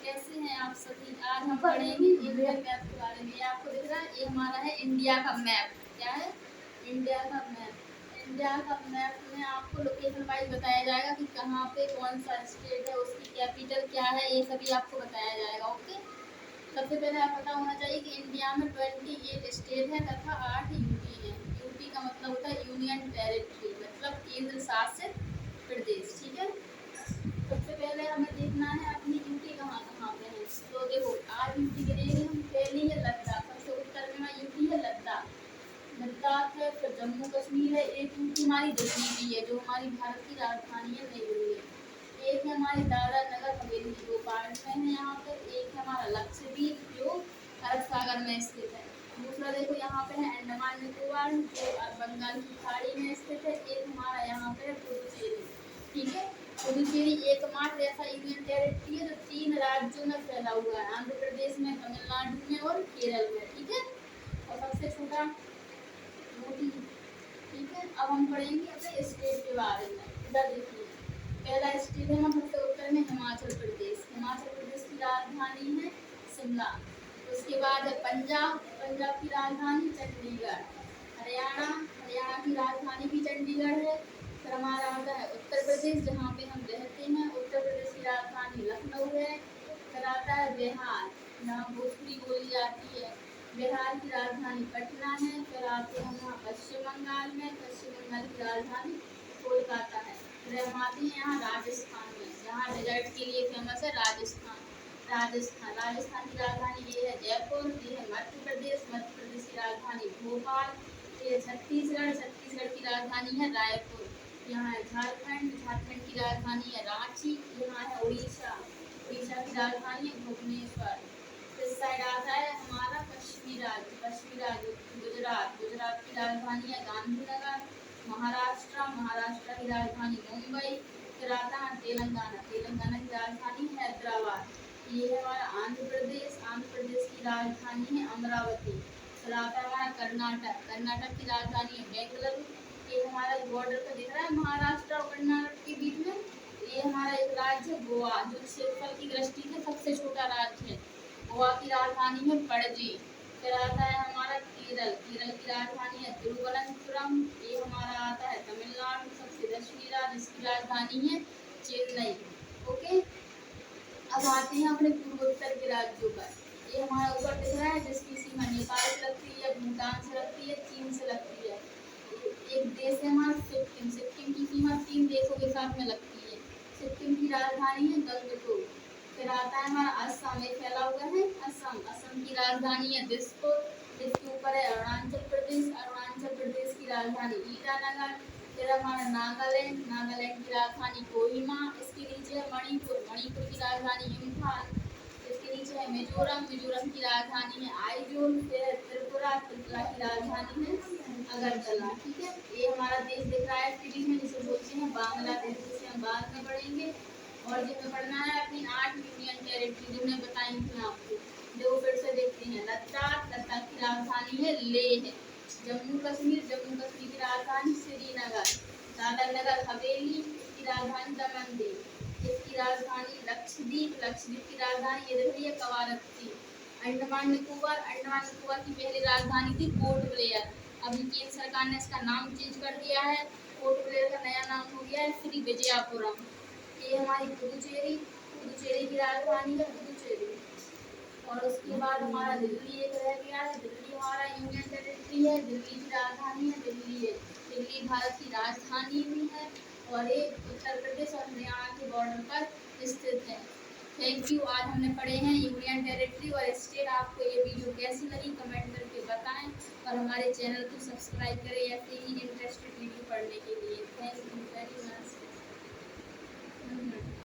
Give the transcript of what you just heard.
कैसे हैं आप सभी। आज हम पढ़ेंगे इंडियन मैप के बारे में। ये आपको दिख रहा है, ये हमारा है इंडिया का मैप। क्या है? इंडिया का मैप। इंडिया का मैप में आपको लोकेशन वाइज बताया जाएगा कि कहाँ पे कौन सा स्टेट है, उसकी कैपिटल क्या है, ये सभी आपको बताया जाएगा। ओके, सबसे पहले आप पता होना चाहिए कि इंडिया में 28 स्टेट है तथा 8 यूटी है। यूटी का मतलब होता है यूनियन टेरिटरी, मतलब केंद्र शासित प्रदेश। ठीक है, सबसे पहले हमें देखना है अपनी यूटी कहाँ कहाँ पे है। तो देखो, आज यूटी गिरेगी हम। पहली है लद्दाख, सबसे उत्तर में यूटी है लद्दाख। लद्दाख है, फिर जम्मू कश्मीर है। एक यूटी हमारी दिल्ली भी है, जो हमारी भारत की राजधानी है नई दिल्ली। एक है हमारी दादरा नगर हवेली, जो पार्ट में है यहाँ पे। एक है हमारा लक्षद्वीप, जो अरब सागर में स्थित है। दूसरा देखो यहाँ पे है अंडमान निकोबार, जो बंगाल की खाड़ी में स्थित है। एक हमारा यहाँ पे है पुडुचेरी। ठीक है, पुडुचेरी एकमात्र ऐसा यूनियन टेरिटरी है जो 3 राज्यों में फैला हुआ है, आंध्र प्रदेश में, तमिलनाडु में और केरल में। ठीक है, और सबसे छोटा मोटी। ठीक है, अब हम पढ़ेंगे अपने स्टेट के बारे में। इधर देखिए, पहला स्टेट है सबसे उत्तर में हिमाचल प्रदेश। हिमाचल प्रदेश की राजधानी है शिमला। उसके बाद है पंजाब, पंजाब की राजधानी चंडीगढ़। हरियाणा, हरियाणा की राजधानी भी चंडीगढ़ है। फिर हमारा आता है उत्तर प्रदेश, जहाँ पे हम रहते हैं। उत्तर प्रदेश की राजधानी लखनऊ है। फिर आता है बिहार, जहाँ भोजपुरी बोली जाती है। बिहार की राजधानी पटना है। फिर आते हैं यहाँ पश्चिम बंगाल में। पश्चिम बंगाल की राजधानी कोलकाता है। फिर हम आते हैं यहाँ राजस्थान में, जहाँ डेजर्ट के लिए फेमस है राजस्थान। राजस्थान, राजस्थान की राजधानी ये है जयपुर। ये है मध्य प्रदेश, मध्य प्रदेश की राजधानी भोपाल। ये छत्तीसगढ़, छत्तीसगढ़ की राजधानी है रायपुर। यहाँ है झारखंड, झारखंड की राजधानी है रांची। यहाँ है उड़ीसा, उड़ीसा की राजधानी है भुवनेश्वर। इस साइड आता है हमारा पश्चिमी राज्य, पश्चिमी राज्य गुजरात, गुजरात की राजधानी है गांधीनगर। महाराष्ट्र, महाराष्ट्र की राजधानी मुंबई। फिर आता है तेलंगाना, तेलंगाना की राजधानी हैदराबाद। ये है हमारा आंध्र प्रदेश, आंध्र प्रदेश की राजधानी है अमरावती। फिर आता है हमारा कर्नाटक, कर्नाटक की राजधानी है बेंगलुरु। ये हमारा बॉर्डर पर दिख रहा है महाराष्ट्र और कर्नाटक के बीच में। ये हमारा एक राज्य है गोवा, जो क्षेत्रफल की दृष्टि से सबसे छोटा राज्य है। गोवा की राजधानी है पणजी। फिर आता है हमारा केरल, केरल की राजधानी है तिरुवनंतपुरम। ये हमारा आता है तमिलनाडु, सबसे दक्षिणी राज्य, जिसकी राजधानी है चेन्नई। ओके, अब आते हैं अपने पूर्वोत्तर के राज्यों पर। ये हमारा ऊपर दिख रहा है, जिसकी सीमा नेपाल से लगती है, भूटान से लगती है, चीन से लगती है। एक देश है हमारा सिक्किम, सिक्किम की सीमा 3 देशों के साथ में लगती है। सिक्किम की राजधानी है गंगटोक। फिर आता है हमारा असम, एक फैला हुआ है असम, असम की राजधानी है दिसपुर। जिसके ऊपर है अरुणाचल प्रदेश, अरुणाचल प्रदेश की राजधानी ईटानगर। फिर हमारा नागालैंड, नागालैंड की राजधानी कोहिमा। इसके नीचे है मणिपुर, मणिपुर की राजधानी इम्फाल। इसके नीचे है मिजोरम, मिजोरम की राजधानी है आइजोल। फिर त्रिपुरा, त्रिपुरा की राजधानी है अगरतला। ठीक है, ये हमारा देश दिख रहा है फ्री में, जिसे बोलते हैं बांग्लादेश, जिसे हम बाद में पढ़ेंगे। और जिसमें पढ़ना है अपनी 8 यूनियन टेरिटरी, जो मैंने बताई थी आपको। जो फिर से देखते हैं, लद्दाख, लद्दाख की राजधानी है लेह। जम्मू कश्मीर, जम्मू कश्मीर की राजधानी श्रीनगर। दादरा नगर हवेली, इसकी राजधानी दमनदीव। इसकी राजधानी लक्षद्वीप, लक्षद्वीप की राजधानी ये रही है कवारत्ती। अंडमान निकोबार, अंडमान निकोबार की पहली राजधानी थी पोर्ट ब्लेयर। अभी केंद्र सरकार ने इसका नाम चेंज कर दिया है। पोर्ट ब्लेयर का नया नाम हो गया है श्री विजयपुरम। ये हमारी पुडुचेरी, पुडुचेरी की राजधानी है पुडुचेरी। और उसके बाद हमारा दिल्ली एक रह गया है। दिल्ली हमारा यूनियन टेरिटरी है, दिल्ली की राजधानी है दिल्ली है। दिल्ली भारत की राजधानी भी है और एक उत्तर प्रदेश और हरियाणा के बॉर्डर पर स्थित है। Thank you. आज हमने पढ़े हैं यूनियन टेरिटरी और स्टेट। आपको ये वीडियो कैसी लगी कमेंट करके बताएं, और हमारे चैनल को सब्सक्राइब करें ऐसे ही इंटरेस्टेड वीडियो पढ़ने के लिए। Thank you very much.